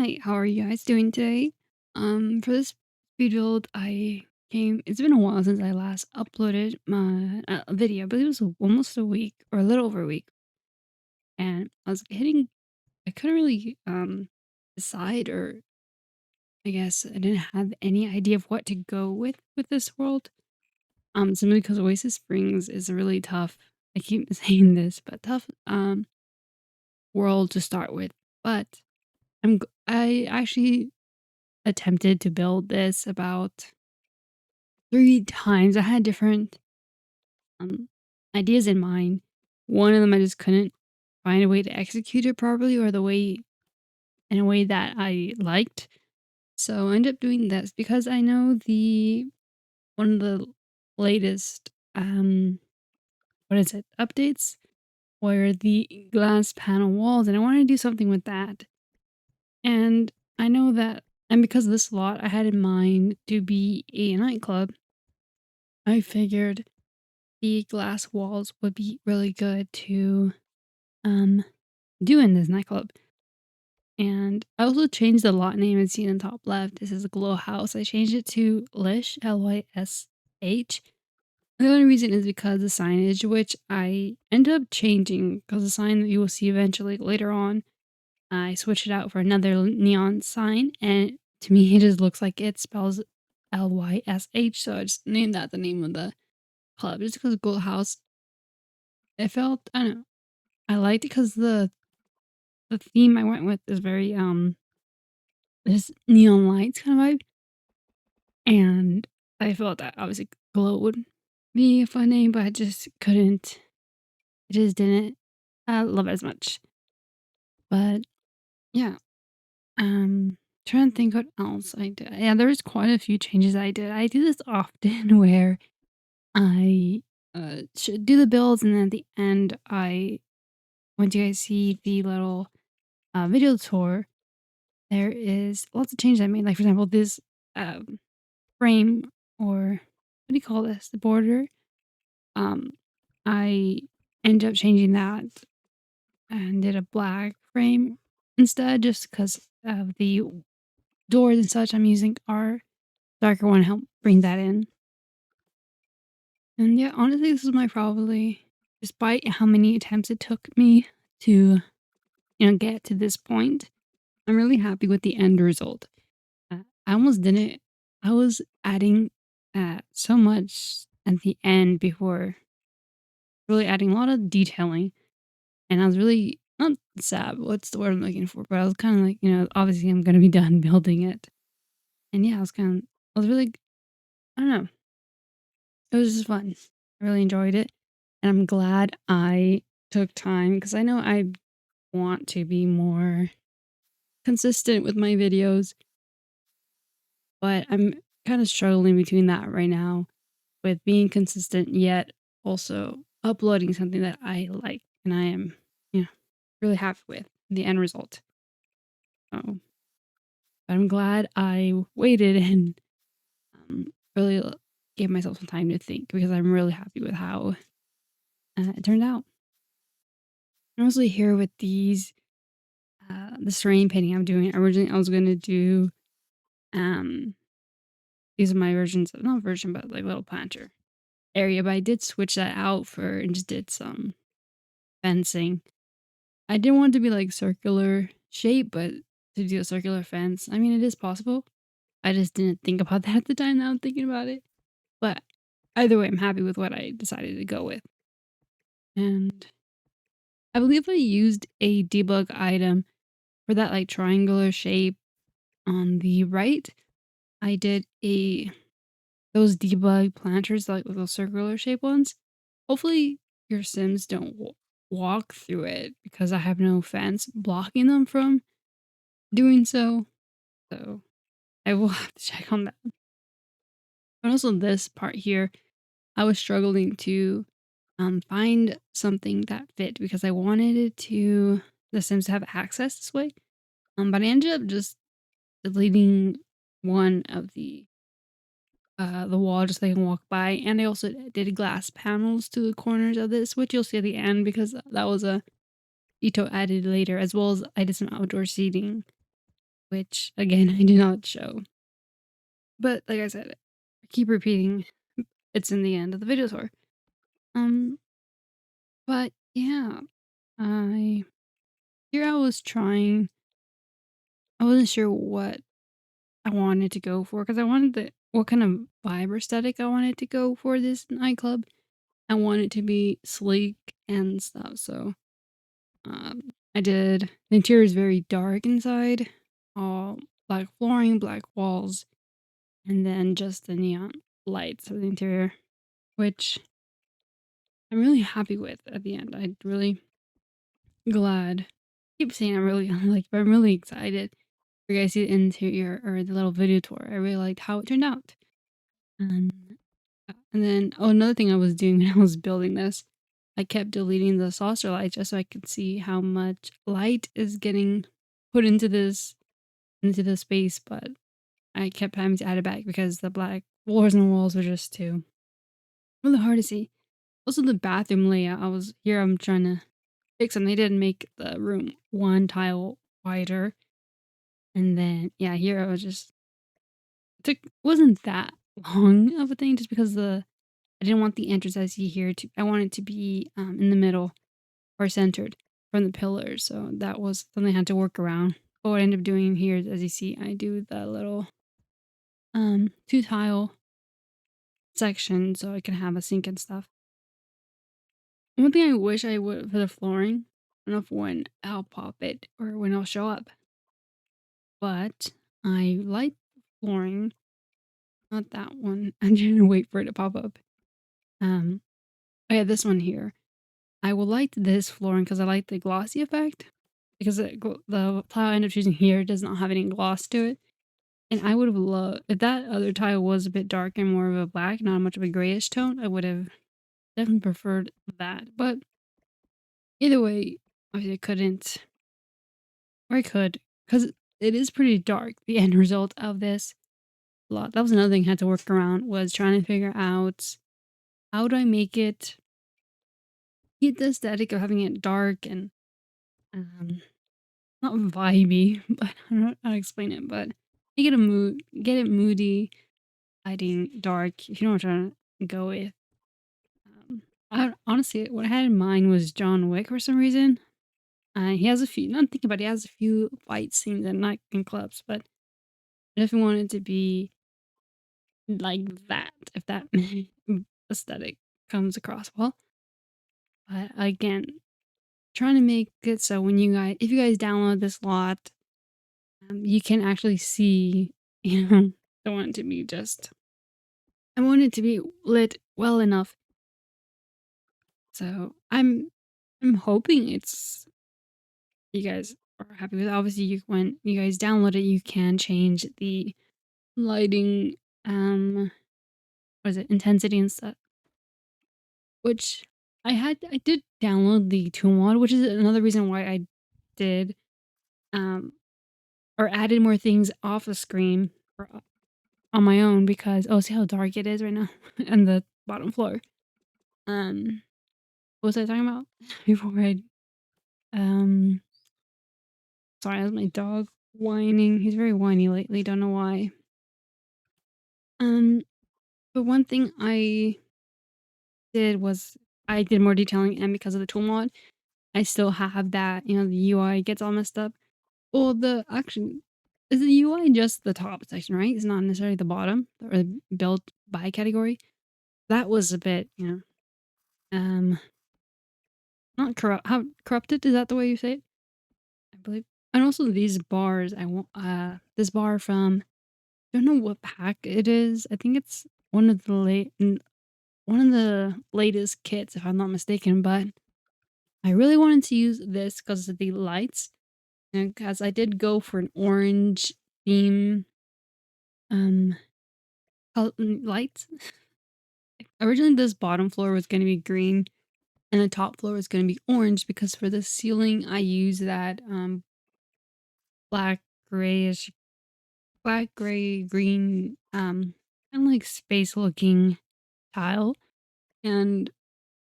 Hi, how are you guys doing today? For this speed build, it's been a while since I last uploaded my video. I believe it was almost a week or a little over a week. And I couldn't really decide, or I guess I didn't have any idea of what to go with this world. Simply because Oasis Springs is a really tough, I keep saying this, but tough world to start with. But I actually attempted to build this about 3 times. I had different, um, ideas in mind. One of them, I just couldn't find a way to execute it properly, or in a way that I liked. So I ended up doing this because I know the one of the latest, what is it? Updates were the glass panel walls, and I wanted to do something with that. And I know that, and because of this lot I had in mind to be a nightclub, I figured the glass walls would be really good to um do in this nightclub. And I also changed the lot name as seen in the top left. This is a glow house. I changed it to Lysh, Lysh. The only reason is because the signage, which I ended up changing because the sign that you will see eventually later on, I switched it out for another neon sign, and to me it just looks like it spells Lysh. So I just named that the name of the club just because glow house. It felt, I don't know, I liked it because the theme I went with is very, this neon lights kind of vibe, and I felt that obviously glow would be a fun name, but I just didn't, love it as much. But yeah, trying to think what else I did. Yeah, there was quite a few changes I did. I do this often where I, should do the builds, and then at the end, once you guys see the little, video tour, there is lots of changes I made. Like, for example, this, um, frame, or what do you call this? The border. Um, I ended up changing that and did a black frame instead, just because of the doors and such I'm using are darker one to help bring that in. And yeah, honestly, this is my probably, despite how many attempts it took me to, get to this point, I'm really happy with the end result. I almost didn't. I was adding so much at the end before, really adding a lot of detailing, and I was really not sad. What's the word I'm looking for? But I was kind of like, obviously I'm gonna be done building it, and yeah, I was really, I don't know, it was just fun. I really enjoyed it, and I'm glad I took time because I know I want to be more consistent with my videos, but I'm kind of struggling between that right now, with being consistent yet also uploading something that I like and I am, you know, really happy with the end result. So I'm glad I waited and, really gave myself some time to think, because I'm really happy with how, it turned out. I'm mostly here with the terrain painting I'm doing. Originally, I was gonna do, um, these are my versions, not version, but like little planter area, but I did switch that out for and just did some fencing. I didn't want it to be like circular shape, but to do a circular fence, I mean, it is possible. I just didn't think about that at the time. Now I'm thinking about it. But either way, I'm happy with what I decided to go with. And I believe I used a debug item for that like triangular shape on the right. I did a those debug planters, like those circular shape ones. Hopefully your Sims don't walk through it because I have no fence blocking them from doing so. So I will have to check on that. But also this part here, I was struggling to find something that fit because I wanted the Sims to have access this way. But I ended up just deleting one of the wall just so they can walk by, and I also did glass panels to the corners of this, which you'll see at the end because that was a detail added later, as well as I did some outdoor seating which again I do not show. But like I said, I keep repeating it's in the end of the video tour. Um, but yeah, I here I was trying. I wasn't sure what I wanted to go for because I wanted the what kind of vibe or aesthetic I wanted to go for this nightclub. I want it to be sleek and stuff. So I did. The interior is very dark inside, all black flooring, black walls, and then just the neon lights of the interior, which I'm really happy with at the end. I'm really glad. I keep saying I'm really like, but I'm really excited for you guys to see the interior or the little video tour. I really liked how it turned out. And and then another thing I was doing when I was building this, I kept deleting the saucer light just so I could see how much light is getting put into the space, but I kept having to add it back because the black floors and walls were just too really hard to see. Also, the bathroom layout. I'm trying to fix them. They didn't make the room one tile wider, and then yeah, here I was just took wasn't that long of a thing just because I didn't want the entrance I see here to. I want it to be in the middle or centered from the pillars. So that was something I had to work around. But what I ended up doing here is, as you see, I do the little two tile section so I can have a sink and stuff. One thing I wish I would for the flooring, I don't know if when I'll pop it or when I'll show up, but I like flooring, not that one. I didn't wait for it to pop up. Um, I had this one here. I will like this flooring because I like the glossy effect. Because the tile I ended up choosing here does not have any gloss to it. And I would have loved if that other tile was a bit darker and more of a black, not much of a grayish tone. I would have definitely preferred that. But either way, obviously I couldn't, or I could, because it is pretty dark. The end result of this lot. That was another thing I had to work around was trying to figure out how do I make it keep the aesthetic of having it dark and um not vibey, but I don't know how to explain it, but make it a mood, get it moody, lighting, dark. If you know what I'm trying to go with. Honestly, what I had in mind was John Wick for some reason. He has a few. Not thinking about it, he has a few fight scenes at night in clubs, but I definitely want it to be like that. If that aesthetic comes across well, but again, trying to make it so when if you guys download this lot, you can actually see, you know, I want it to be just, I want it to be lit well enough. So I'm hoping it's you guys are happy with it. Obviously, when you guys download it, you can change the lighting, what is it, intensity and stuff. Which I did download the tool mod, which is another reason why I did, um, or added more things off the screen or on my own because see how dark it is right now and the bottom floor. Um, what was I talking about before I um? Sorry, that's my dog whining. He's very whiny lately. Don't know why. Um, but one thing I did was I did more detailing, and because of the tool mod, I still have that. You know, the UI gets all messed up. Well, the actually is the UI just the top section, right? It's not necessarily the bottom or the built by category. That was a bit, not corrupted. Is that the way you say it? I believe. And also these bars. I want this bar from I don't know what pack it is. I think it's one of the latest kits, if I'm not mistaken. But I really wanted to use this because of the lights, and because I did go for an orange theme, um, lights. Originally, this bottom floor was going to be green, and the top floor was going to be orange because for the ceiling, I use that black grayish, black gray green, kind of like space looking tile, and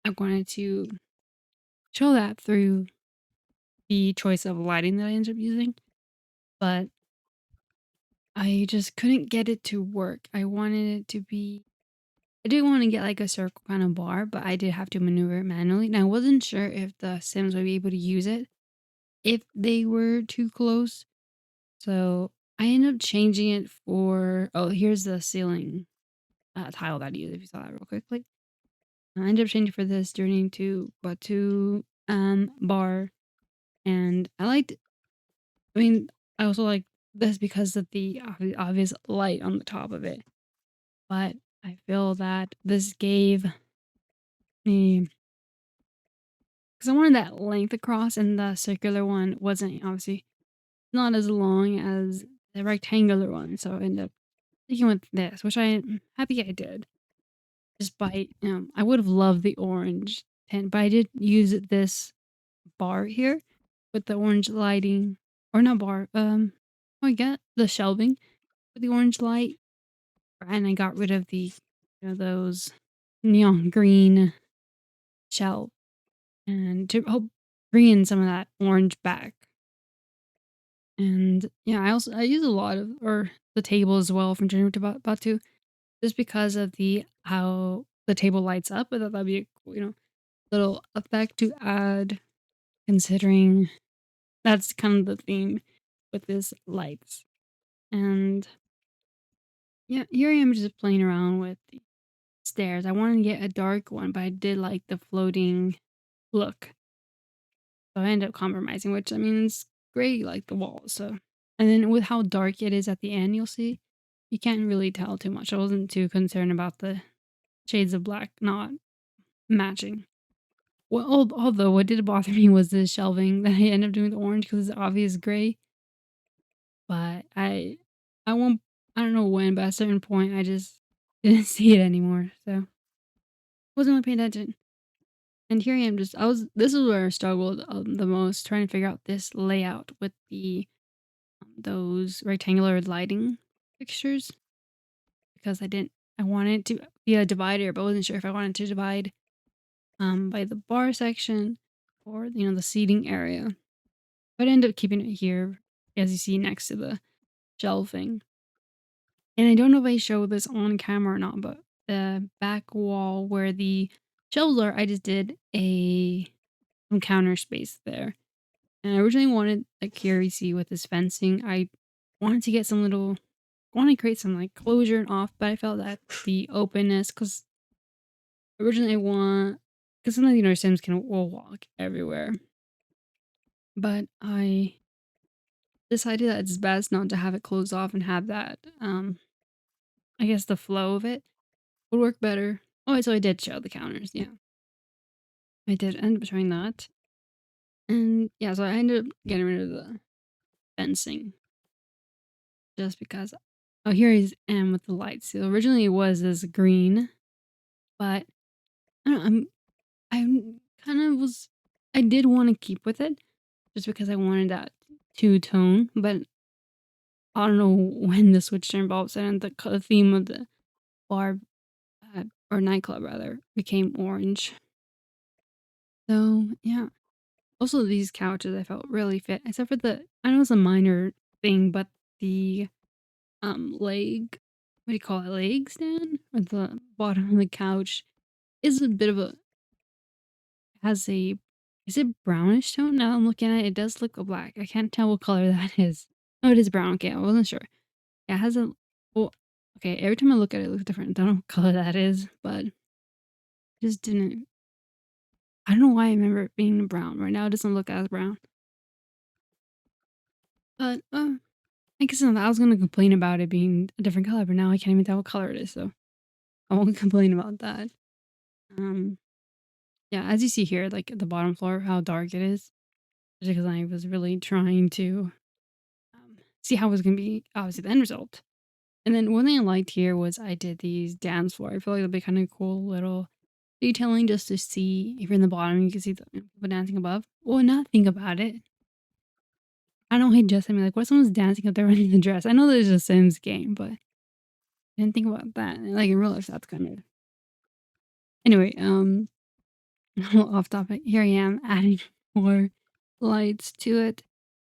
I wanted to show that through the choice of lighting that I ended up using. But I just couldn't get it to work. I did want to get like a circle kind of bar, but I did have to maneuver it manually. And I wasn't sure if the Sims would be able to use it if they were too close. So I ended up changing it for, oh, here's the ceiling tile that I use. If you saw that real quickly, I ended up changing for this journey to Batu bar. And I mean, I also like this because of the obvious light on the top of it. But I feel that this gave me, because I wanted that length across, and the circular one wasn't obviously not as long as the rectangular one. So I ended up sticking with this, which I am happy I did. Despite, I would have loved the orange tint, but I did use this bar here with the orange lighting, or not bar, I get the shelving with the orange light, and I got rid of those neon green shelves, and to help bring in some of that orange back. And yeah, I use a lot of, or the table as well from January to Batu, just because of the how the table lights up. I thought that'd be a cool, little effect to add, considering that's kind of the theme with this lights. And yeah, here I am just playing around with the stairs. I wanted to get a dark one, but I did like the floating look. So I ended up compromising, which I mean is great, like the walls. So, and then with how dark it is at the end, you'll see you can't really tell too much. I wasn't too concerned about the shades of black not matching. Well, although what did bother me was the shelving that I ended up doing with orange because it's obvious gray. But I won't. I don't know when, but at a certain point, I just didn't see it anymore. So wasn't really paying attention. And here I am. This is where I struggled the most, trying to figure out this layout with the those rectangular lighting fixtures, because I wanted to be a divider, but wasn't sure if I wanted to divide by the bar section or the seating area. But I ended up keeping it here, as you see next to the shelving. And I don't know if I show this on camera or not, but the back wall where the shelves are, I just did some counter space there. And I originally wanted, like here you see with this fencing, I wanted to get some little, want to create some like closure and off, but I felt that the openness, because originally because sometimes Sims will walk everywhere, but I decided that it's best not to have it closed off and have that, I guess the flow of it would work better. Oh, so I did show the counters, yeah. I did end up showing that. And yeah, so I ended up getting rid of the fencing just because. Oh, here I am with the lights. So originally it was this green, but I don't know, I'm kind of was, I did want to keep with it just because I wanted that two tone, but I don't know when the switch turned all of a sudden the theme of the bar, or nightclub rather, became orange. So yeah. Also, these couches I felt really fit, except for I know it's a minor thing, but the leg, what do you call it, leg stand at the bottom of the couch is a bit of a has a is it brownish tone? Now I'm looking at it, it does look black. I can't tell what color that is. Oh, it is brown. Okay, I wasn't sure. Yeah, it has a well. Okay, every time I look at it, it looks different. I don't know what color that is, but just didn't. I don't know why I remember it being brown. Right now, it doesn't look as brown. But I guess I was gonna complain about it being a different color, but now I can't even tell what color it is, so I won't complain about that. Um, yeah, as you see here, like at the bottom floor, how dark it is, just because I was really trying to see how it was gonna be, obviously the end result. And then one thing I liked here was I did these dance floor. I feel like it'd be kind of cool little detailing just to see if you're in the bottom, you can see the people dancing above. Well, not think about it. I don't hate just I mean like what if someone's dancing up there wearing the dress? I know there's a Sims game, but I didn't think about that. Like in real life, that's kind of anyway. A little off topic. Here I am adding more lights to it.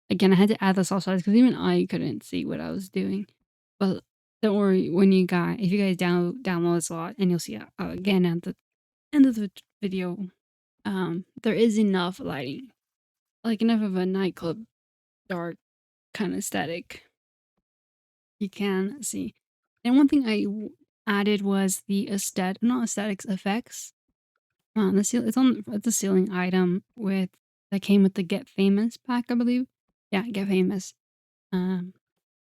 Again, I had to add the soft sides because even I couldn't see what I was doing. But don't worry, when you guys if you guys download this a lot, and you'll see, again at the end of the video, there is enough lighting, like enough of a nightclub dark kind of aesthetic you can see. And one thing added was the not aesthetics, effects. It's a ceiling item that came with the Get Famous pack, I believe. Yeah, Get Famous. Um,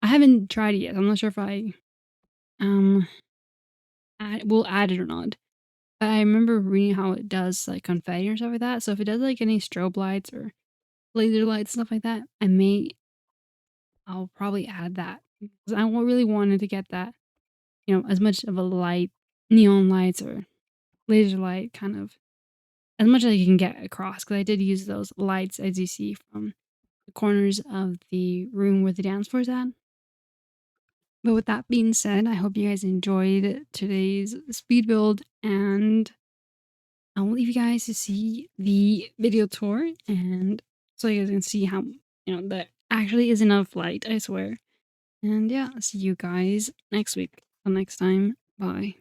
I haven't tried it yet. I'm not sure if I um will add it or not. But I remember reading how it does like confetti or stuff like that. So if it does like any strobe lights or laser lights, stuff like that, I'll probably add that because I really wanted to get that, as much of a light, neon lights or laser light kind of, as much as you can get across. Because I did use those lights as you see from the corners of the room where the dance floor is at. But with that being said, I hope you guys enjoyed today's speed build, and I'll leave you guys to see the video tour, and so you guys can see how, that actually is enough light, I swear. And yeah, see you guys next week. Till next time, bye.